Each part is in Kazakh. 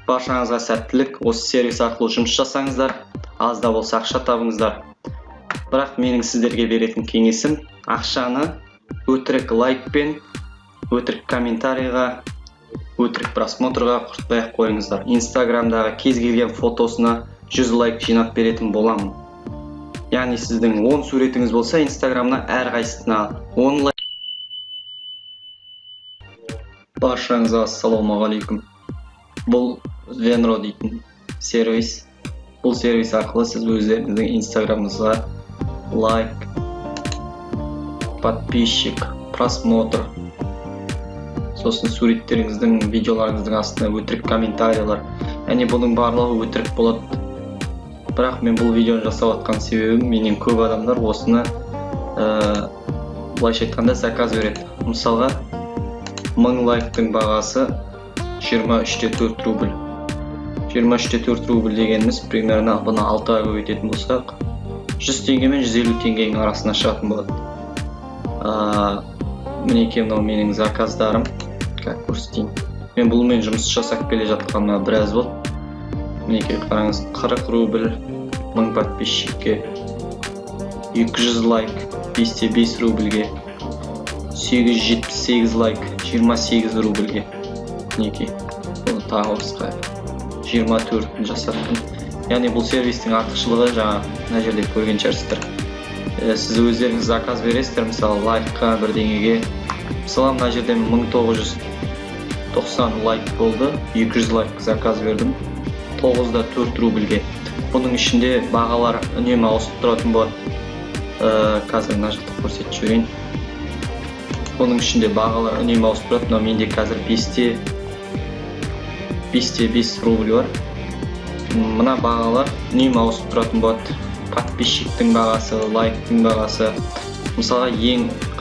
Баршаңызға сәттілік. Осы сервис арқылы жұмыс жасаңыздар, аз да болса ақша табыңыздар. Бірақ менің сіздерге беретін кеңесім, ақшаны өтірік лайкпен, өтірік комментарийға, өтірік просмотрға құртпай-ақ қойыңыздар. Инстаграмдағы кез келген фотосына 100 лайк жинап беретін боламын. Яғни сіздің 10 суретіңіз болса, Инстаграмна әрқайсысына 10 лайк. Баршаңызға ассалаумағалейкум. Бұл Venro дейтін сервис. Бұл сервис арқылы сіз өздеріңіздің Инстаграмыңызға лайк, подписчик, просмотр, сосын суреттеріңіздің, видеоларыңыздың астына өтірік комментарийлар. Яғни бұның барлығы өтірік болады. Бірақ мен бұл видеоны жасап атқан себебім, менен көп адамдар осыны былайша айтқанда заказ береді. Мысалға, 1000 лайктың бағасы 23-4 рубль. 23-4 рубль дегеніміз примерно бұны 6-ға көбейтетін болсақ, 100 теңге мен 150 теңгенің арасына шығатын болады. Мінекей мынау менің заказдарым. Как көрсетейін. Мен бұлмен жұмыс жасап келе жатқаныма біраз болды. Мінекей қараңыз, 40 рубль 1000 подписчикке, 200 лайк 5 рубльге, 878 лайк 28 рубльге. Мінекей, бұл тағы осыға 24-ін жасаттым. Яғни бұл сервистің артықшылығы жаңа мына жерде көрген шығарсыздар. Сіз өздеріңіз заказ бересіздер, мысалы лайкқа, бірдеңеге. Мысалы мына жерде 1990 лайк болды, 200 лайк заказ бердім, 9-да 4 рубльге. Бұның ішінде бағалар үнемі ауысып тұратын болады. Қазір мына жерде көрсетіп жіберейін. Бұның ішінде бағалар үнемі ауысып тұрады, но менде қазір 5-те 5 рубль бар. Мына бағалар үнемі ауысып тұратын болады. Подписчиктің бағасы, лайктың бағасы. Мысалға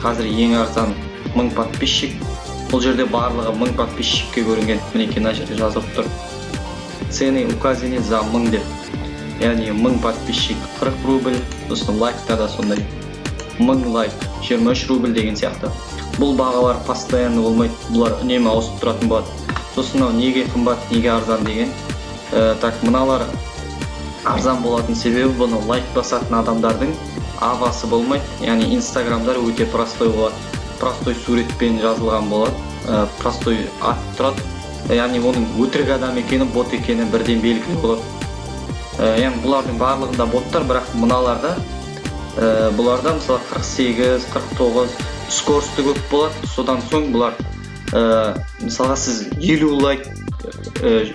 қазір ең арзан 1000 подписчик. Бұл жерде барлығы 1000 подписчикке көрінген. Мінекей мына жерде жазылып тұр. Цены указаны за 1000 деп. Яғни 1000 подписчик 40 рубль, сосын лайкта да сондай. 1000 лайк 23 рубль деген сияқты. Бұл бағалар постоянно болмайды, бұлар үнемі ауысып тұратын болады. Сосын неге қымбат, неге арзан деген. Мыналар арзан болатын себебі бұны лайк басатын адамдардың авасы болмайды. Яғни Инстаграмдар өте простой болады. Простой суретпен жазылған болады. Простой ат тұрады. Яғни оның өтірік адам екені, бот екені бірден белгілі болады. Яғни бұлардың барлығында боттар, бірақ мыналарда бұларда мысалы 48, 49 скорості көп болады. Содан соң бұлар мысалға сіз 50 лайк,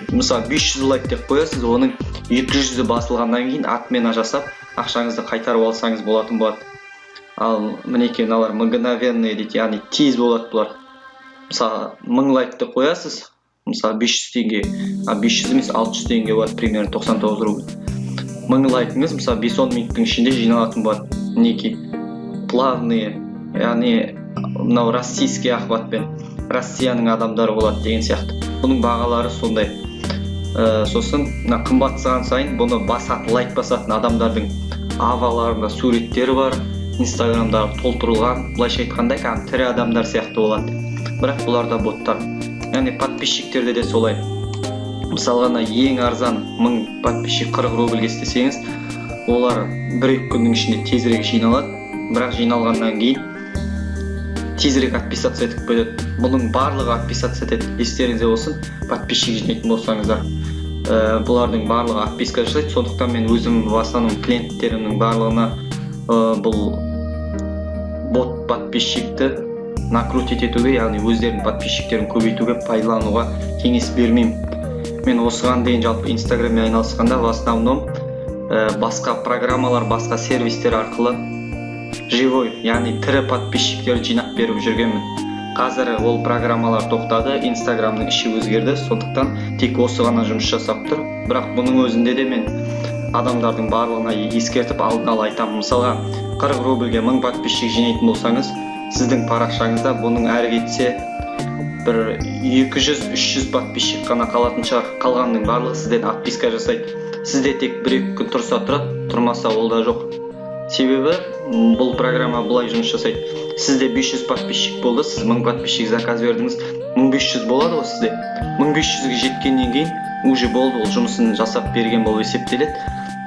мысалы 500 лайк деп қоясыз, оның 200-і басылғаннан кейін отмена жасап, ақшаңызды қайтарып алсаңыз болатын болады. Ал мінекей мыналар мгновенный дейді, яғни тез болады бұлар. Мысалы 1000 лайкты қоясыз, мысалы 500 теңге, 500 емес 600 теңге болады, примерно 99 рубль. 1000 лайкыңыз мысалы 5-10 минуттың ішінде жиналатын болады. Мінекей плавные, яғни мынау российский охватпен, Россияның адамдары болады деген сияқты. Бұның бағалары сондай. Сосын қымбатсыған сайын бұны лайк басатын адамдардың аваларында суреттері бар, Инстаграмдағы толтырылған, былайша айтқанда тірі адамдар сияқты болады. Бірақ бұларда боттар. Яғни подписчиктерде де солай. Мысалға ең арзан 1000 подписчик 40 рубльге істесеңіз, олар 1-2 күннің ішінде тезірек жиналады. Бірақ жиналғаннан кейін тезірек отписаться етіп қойды. Бұның барлығы отписаться етеді. Естеріңізде болсын, подписчик жинайтын болсаңыздар. Бұлардың барлығы отписка жасайды. Сондықтан мен өзім в основном клиенттерімнің барлығына бұл бот подписчикті накрутить етуге, яғни өздерінің подписчиктерін көбейтуге, пайдалануға кеңес бермеймін. Мен осыған дейін жалпы Инстаграммен айналысқанда в основном басқа программалар, басқа сервистер арқылы живой, яғни тірі подписчиктерді жинап беріп жүргенмін. Қазір ол программалар тоқтады, Инстаграмның іші өзгерді, сондықтан тек осы ғана жұмыс жасап тұр. Бірақ бұның өзінде де мен адамдардың барлығына ескертіп алдын ала айтамын. Мысалға 40 рубльге 1000 подписчик жинайтын болсаңыз, сіздің парақшаңызда бұның әрі кетсе бір 200-300 подписчик қана қалатын шығар. Қалғанның барлығы сізден отписка жасайды. Сізде тек 1-2 күн тұрса тұрады, тұрмаса ол да жоқ. Себебі бұл программа бұлай жұмыс жасайды. Сізде 500 подписчик болды, сіз 1000 подписчик заказ бердіңіз, 1500 болады ғой сізде. 1500-ге жеткеннен кейін уже болды, ол жұмысын жасап берген болып есептеледі.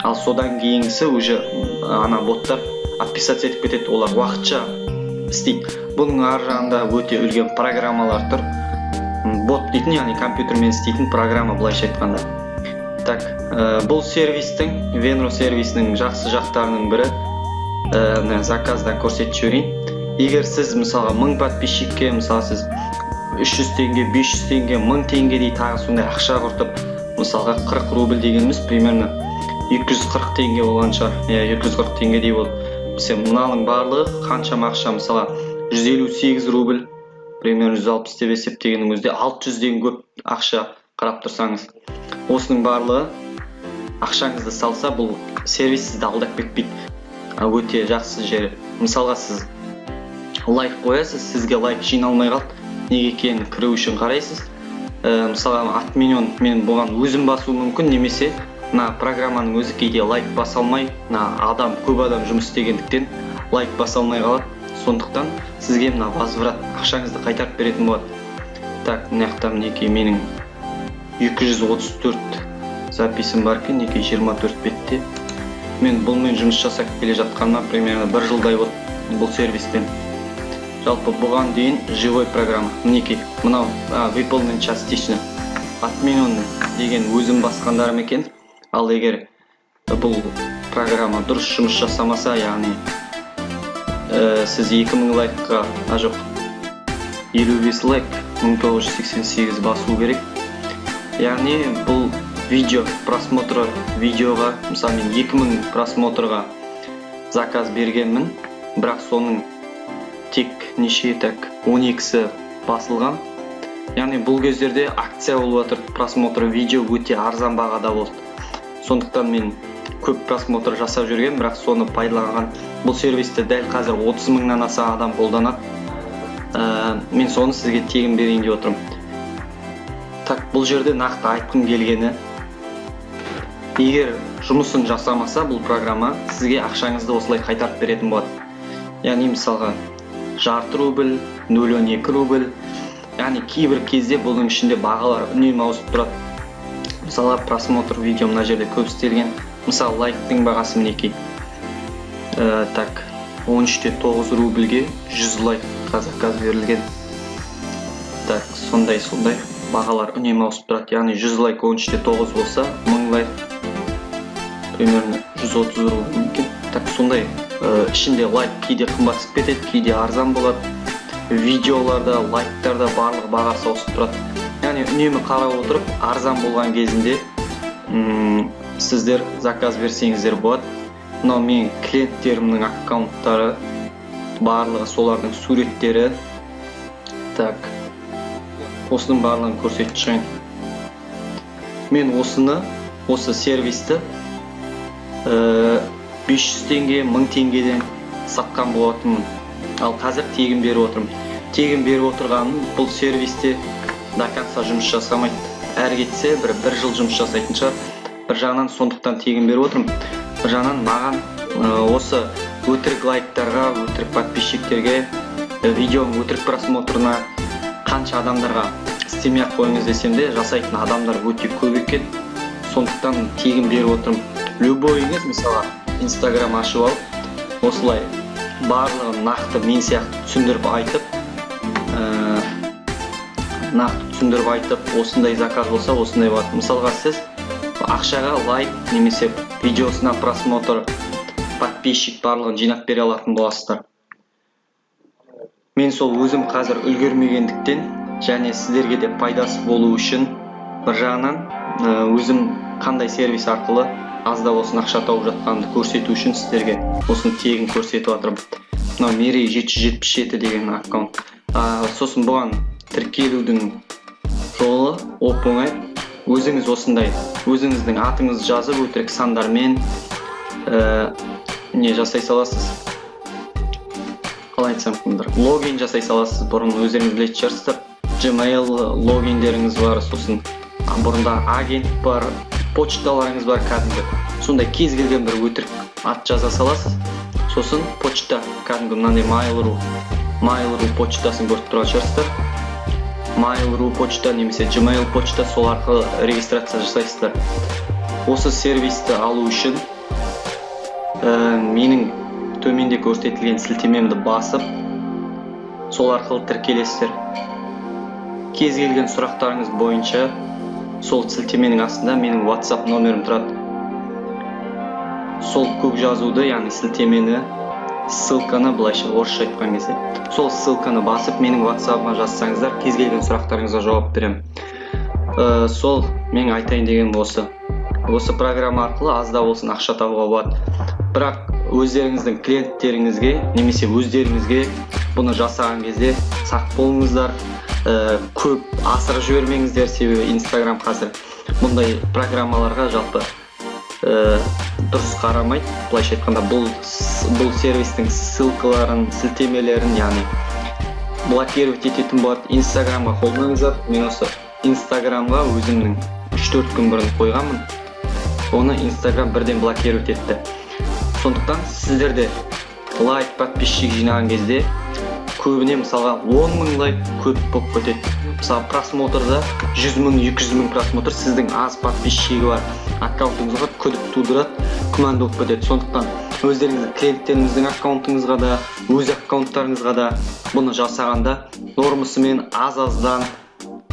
Ал содан кейінгісі уже ана боттар отписаться етіп кетеді, олар уақытша істейді. Бұның ар жағында өте үлкен программалар тұр. Бот дейтін, яғни компьютермен істейтін программа, былайша айтқанда. Так, бұл сервистің, Venro сервисінің жақсы жақтарының бірі, заказдан көрсетіп жіберейін. Егер сіз мысалға 1000 подписчикке, мысалы сіз 300 теңге, 500 теңге, 1000 теңгедей тағы сондай ақша құртып, мысалға 40 рубль дегеніміз примерно 240 теңге болған шығар. 240 теңгедей болып. Сен мынаның барлығы қаншама ақша, мысалға 158 рубль, примерно 160 деп есептегеннің өзінде 600-ден көп ақша қарап тұрсаңыз. Осының барлығы ақшаңызды салса, бұл сервис сізді алдап кетпейді. Өте жақсы жері. Мысалға сіз лайк қоясыз, сізге лайк жиналмай қалды. Неге екенін кіру үшін қарайсыз. Мысалға атминон мен бұған өзім басуы мүмкін, немесе программаның өзі кейде лайк баса алмай, көп адам жұмыс істегендіктен лайк баса алмай қалады. Сондықтан сізге возврат ақшаңызды қайтарып беретін болады. Так, мынаяқта мінекей менің 234 записым бар екен, 24 бетте. Мен бұлмен жұмыс жасап келе жатқаныма примерно 1 жылдай болды бұл сервиспен. Жалпы бұған дейін живой программа. Мінекей, мынау выполнен частично. Админ деген өзім басқандарым екен. Ал егер бұл программа дұрыс жұмыс жасамаса, яғни сіз 2000 лайкқа, жоқ, 55 лайк 1988 басу керек. Яғни бұл видео просмотры, видеоға, мысалы мен 2000 просмотрға заказ бергенмін, бірақ соның тек неше, так 12-сі басылған. Яғни бұл кездерде акция болып отыр, просмотр видео өте арзан бағада болды. Сондықтан мен көп просмотр жасап жүрген, бірақ соны пайдаланған. Бұл сервисті дәл қазір 30 мыңнан аса адам қолданады. Мен соны сізге тегін берейін деп отырмын. Так, бұл жерде нақты айтқым келгені, егер жұмысын жасамаса бұл программа, сізге ақшаңызды осылай қайтарып беретін болады. Яғни мысалға жарты рубль, 0,2 рубль. Яғни кейбір кезде бұның ішінде бағалар үнемі ауысып тұрады. Мысалға просмотр видео мына жерде көп істелген. Мысалы лайктың бағасы мінекей. Так, 13,9 рубльге 100 лайкқа заказ берілген. Так, сондай бағалар үнемі ауысып тұрады. Яғни 100 лайк 13,9 болса, 1000 лайк примерно 130 рубль мүмкін. Так, сондай ішінде лайк кейде қымбатсып кетеді, кейде арзан болады. Видеоларда, лайктарда барлық бағасы ауысып тұрады. Яғни үнемі қарап отырып, арзан болған кезінде сіздер заказ берсеңіздер болады. Мынау мен клиенттерімнің аккаунттары, барлығы солардың суреттері. Так, осының барлығын көрсетіп шығайын. Мен осы сервисті 500 теңге, 1000 теңгеден сатқан болатынмын. Ал қазір тегін беріп отырмын. Тегін беріп отырғаным бұл сервисте до конца жұмыс жасамайды. Әр кетсе бір жыл жұмыс жасайтын шығар. Бір жағынан сондықтан тегін беріп отырмын. Бір жағынан маған осы өтірік лайктарға, өтірік подписчиктерге, видеоның өтірік просмотрына, қанша адамдарға істемей қойыңыз десем де, жасайтын адамдар өте көп екен. Сондықтан тегін беріп отырмын. Любойыңыз, мысалы, Instagram ашып алып, осылай барлығын нақты мен сияқты түсіндіріп айтып, осындай заказ болса, осындай болады. Мысалға сіз ақшаға лайк немесе видеосына просмотр, подписчик барлығын жинап бере алатын боласыздар. Мен сол өзім қазір үлгермегендіктен, және сіздерге де пайдасы болу үшін, бір жағынан өзім қандай сервис арқылы азда болсын ақша тауып жатқанымды көрсету үшін сіздерге осыны тегін көрсетіп жатырмын. Мынау Мерей 777 деген аккаунт. Сосын бұған тіркелудің жолы оп-оңай. Өзіңіз осындай, өзіңіздің атыңызды жазып, өтірік сандармен не жасай саласыз. Қалай айтсам, логин жасай саласыз. Бұрын өздеріңіз білетін шығарсыздар. Gmail логиндеріңіз бар, сосын бұрында агент бар, почталарыңыз бар кәдімгі. Сондай кез келген бір өтірік ат жаза саласыз. Сосын почта, кәдімгі мынандай Mail.ru почтасын көріп тұрған шығарсыздар. Mail.ru почта немесе Gmail почта, сол арқылы регистрация жасайсыздар. Осы сервисті алу үшін менің төменде көрсетілген сілтемемді басып, сол арқылы тіркелесіздер. Кез келген сұрақтарыңыз бойынша сол сілтеменің астында менің WhatsApp номерім тұрады. Сол көк жазуды, яғни сілтемені, ссылканы, былайша орысша айтқан кезде, сол ссылканы басып менің WhatsApp-ма жазсаңыздар, кез келген сұрақтарыңызға жауап беремін. Сол мен айтайын деген осы. Осы программа арқылы аз да болсын ақша табуға болады. Бірақ өздеріңіздің клиенттеріңізге немесе өздеріңізге бұны жасаған кезде сақ болыңыздар, көп асырып жібермеңіздер, себебі Instagram қазір бұндай программаларға жалпы дұрыс қарамайды. Былайша айтқанда бұл сервистің ссылкаларын, сілтемелерін, яғни блокировать ететін болады. Instagramға қолданыңыздар. Мен осы Instagramға өзімнің 3-4 күн бұрын қойғанмын. Оны Instagram бірден блокировать етті. Сондықтан сіздерде лайк, подписчик жинаған кезде көбіне мысалға 10 000 лайк көп болып кетеді. Мысалы просмотрда 100 000, 200 000 просмотр сіздің аз подписчигі бар аккаунтыңызға күдік тудырады, күмәнді болып кетеді. Сондықтан өздеріңіздің клиенттеріңіздің аккаунтыңызға да, өз аккаунттарыңызға да бұны жасағанда нормасымен аз-аздан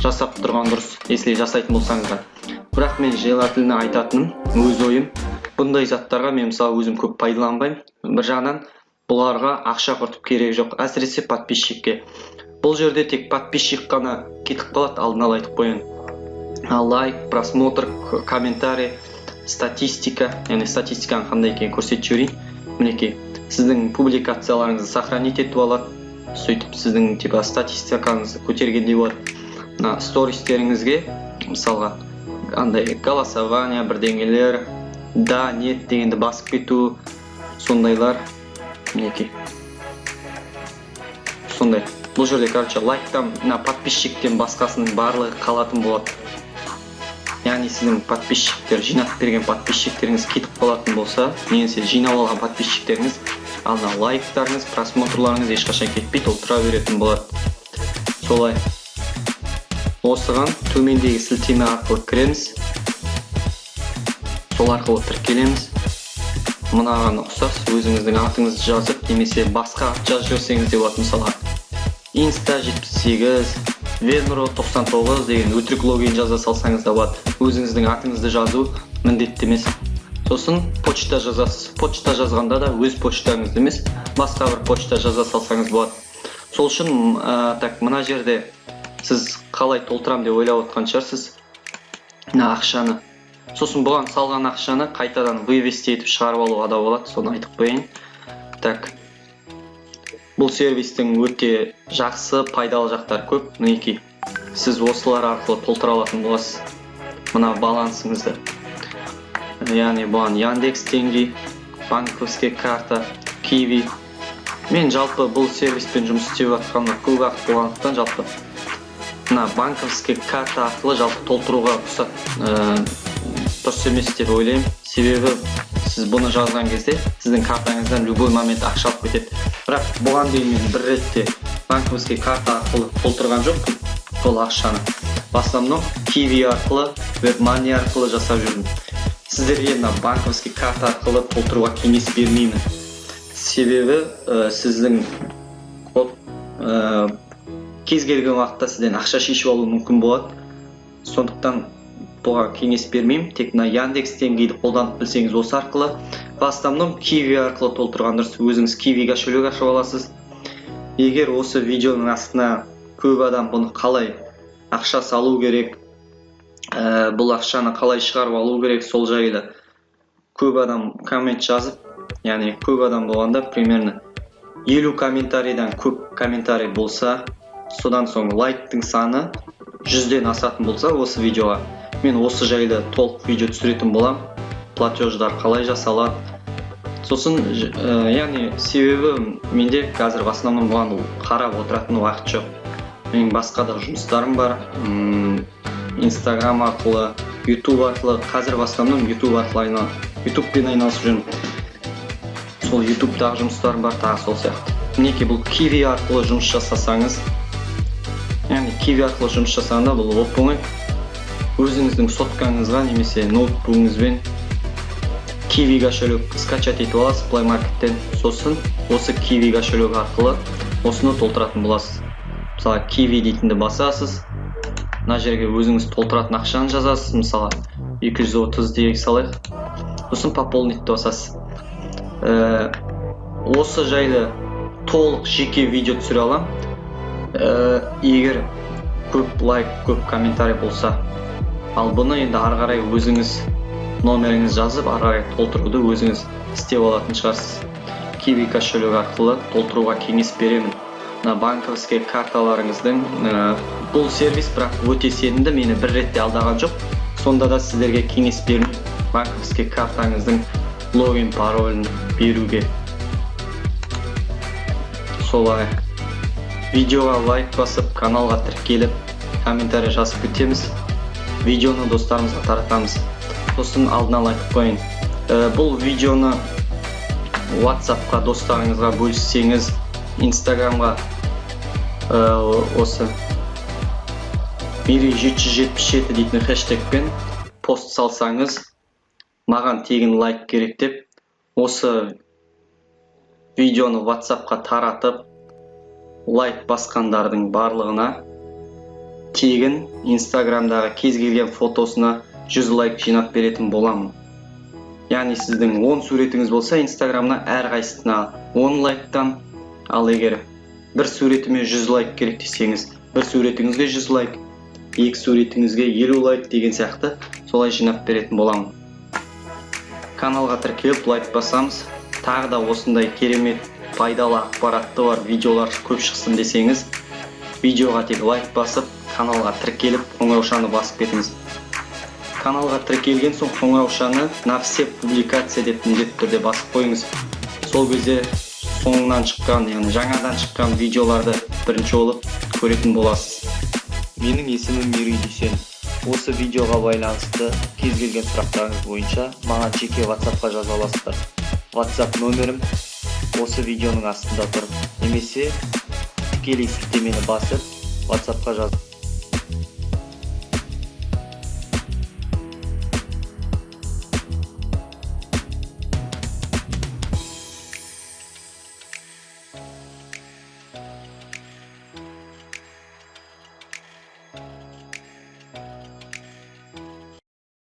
жасап тұрған дұрыс, если жасайтын болсаңыздар. Бірақ мен желательно айтатыным, өз ойым, бұндай заттарға мен мысалы өзім көп пайдаланбаймын. Бір жағынан бұларға ақша құртып керек жоқ, әсіресе подписчикке. Бұл жерде тек подписчик қана кетіп қалады, алдын ала айтып қояйын. Лайк, просмотр, комментарий, статистика, яғни статистиканы қандай екенін көрсетіп жіберейін. Мінекей, сіздің публикацияларыңызды сохранить етіп алады, сөйтіп сіздің типа статистикаңызды көтергендей болады. Стористеріңізге мысалға андай голосование, бірдеңелер, да, нет дегенді басып кету, сондайлар, мінекей. Сондай. Бұл жерде, лайктан, подписчиктен басқасының барлығы қалатын болады. Яғни сіздің подписчиктер, жинап берген подписчиктеріңіз кетіп қалатын болса, немесе жинап алған подписчиктеріңіз, алына лайктарыңыз, просмотрларыңыз ешқашан кетпейді, ол тұра беретін болады. Солай. Осыған төмендегі сілтеме арқылы кіреміз. Сол арқылы тіркелеміз. Мынаған ұқсас өзіңіздің атыңызды жазып, немесе басқа ат жазып жіберсеңіз де болады. Мысалға Insta 78, Venro 99 деген өтірік логин жаза салсаңыз да болады. Өзіңіздің атыңызды жазу міндетті емес. Сосын почта жазасыз. Почта жазғанда да өз почтаңызды емес, басқа бір почта жаза салсаңыз болады. Сол үшін мына жерде сіз қалай толтырам деп ойлап отқан шығарсыз ақшаны. Сосын бұған салған ақшаны қайтадан вывести етіп шығарып алуға да болады, соны айтып қояйын. Бұл сервистің өте жақсы, пайдалы жақтары көп. Мінекей, сіз осылар арқылы толтыра алатын боласыз мына балансыңызды. Яғни бұған Яндекс теңге, банковский карта, Kiwi. Мен жалпы бұл сервиспен жұмыс істеп жатқанымда көп уақыт болғандықтан жалпы мына банковский карта арқылы жалпы толтыруға дұрыс емес деп ойлаймын. Себебі сіз бұны жазған кезде сіздің картаңыздан любой момент ақша алып кетеді. Бірақ бұған дейін мен бір ретте банковский карта арқылы толтырған жоқпын бұл ақшаны. В основном Kiwi арқылы, WebMoney арқылы жасап жүрдім. Сіздерге банковский карта арқылы толтыруға кеңес бермеймін. Себебі сіздің кез келген уақытта сізден ақша шешіп алу мүмкін болады. Сондықтан бұға кеңес бермеймін. Тек Яндекс теңгейді қолданып білсеңіз осы арқылы. В основном Kiwi арқылы толтырған дұрыс. Өзіңіз Kiwi-ға шөлек ашып аласыз. Егер осы видеоның астына көп адам бұны қалай ақша салу керек, бұл ақшаны қалай шығарып алу керек, сол жайлы көп адам коммент жазып, яғни көп адам болғанда примерно 50 комментарийдан көп комментарий болса, содан соң лайктың саны 100-ден асатын болса осы видеоға, мен осы жайлы толық видео түсіретін болам. Платеждар қалай жасалады. Сосын, яғни себебі менде қазір в основном бұған қарап отыратын уақыт жоқ. Менің басқа да жұмыстарым бар. Instagram арқылы, YouTube арқылы, қазір в основном YouTube арқылы YouTube'пен айналысып жүрмін. Сол YouTube'дағы жұмыстарым бар, тағы сол сияқты. Мінекей бұл Kiwi арқылы жұмыс жасасаңыз, яғни Kiwi арқылы жұмыс жасағанда бұл оп-оңай. Өзіңіздің соткаңызға немесе ноутбугыңызбен Kiwi кошелек скачать етіп аласыз Play Market'тен. Сосын осы Kiwi кошелек арқылы осыны толтыратын боласыз. Мысалы Kiwi дейтінді басасыз. Мына жерге өзіңіз толтыратын ақшаны жазасыз. Мысалы 230 дейік салайық. Сосын пополнить басасыз. Осы жайды толық жеке видео түсіре алам. Егер көп лайк, көп комментарий болса. Ал бұны енді ары қарай өзіңіз номеріңіз жазып, ары қарай толтыруды өзіңіз істеп алатын шығарсыз. Kiwi кошелек арқылы толтыруға кеңес беремін. Банковский карталарыңыздың бұл сервис бірақ өте сенімді, мені бір ретте алдаған жоқ. Сонда да сіздерге кеңес беремін банковский картаңыздың логин паролін беруге. Солай. Видеоға лайк басып, каналға тіркеліп, комментарий жазып өтеміз. Видеоны достарымызға таратамыз. Сосын алдына айтып қойын. Бұл видеоны WhatsApp-қа достарыңызға бөліссеңіз, Instagram-ға осы Miri777 дейтін хэштегпен пост салсаңыз, маған тегін лайк керек деп, осы видеоны WhatsApp-қа таратып, лайк басқандардың барлығына тегін Instagram-дағы кез келген фотосына 100 лайк жинап беретін боламын. Яғни сіздің 10 суретіңіз болса, Instagram-на әрқайсысына 10 лайктан, ал егер бір суретіме 100 лайк керек десеңіз, бір суретіңізге 100 лайк, екі суретіңізге 50 лайк деген сияқты солай жинап беретін боламын. Каналға тіркеліп лайк басамыз. Тағы да осындай керемет, пайдалы ақпаратты бар видеолар көп шықсын десеңіз, видеоға тек лайк басып, каналға тіркеліп, қоңыраушаны басып кетіңіз. Каналға тіркелген соң қоңыраушаны на все публикация деп міндетті түрде басып қойыңыз. Сол кезде соңынан шыққан, яғни жаңадан шыққан видеоларды бірінші болып көретін боласыз. Менің есімім Мири Дүйсен. Осы видеоға байланысты кез келген сұрақтарыңыз бойынша маған жеке WhatsApp-қа жаза аласыздар. WhatsApp нөмірім осы видеоның астында тұр. Немесе тікелей сілтемені басып WhatsApp-қа жазып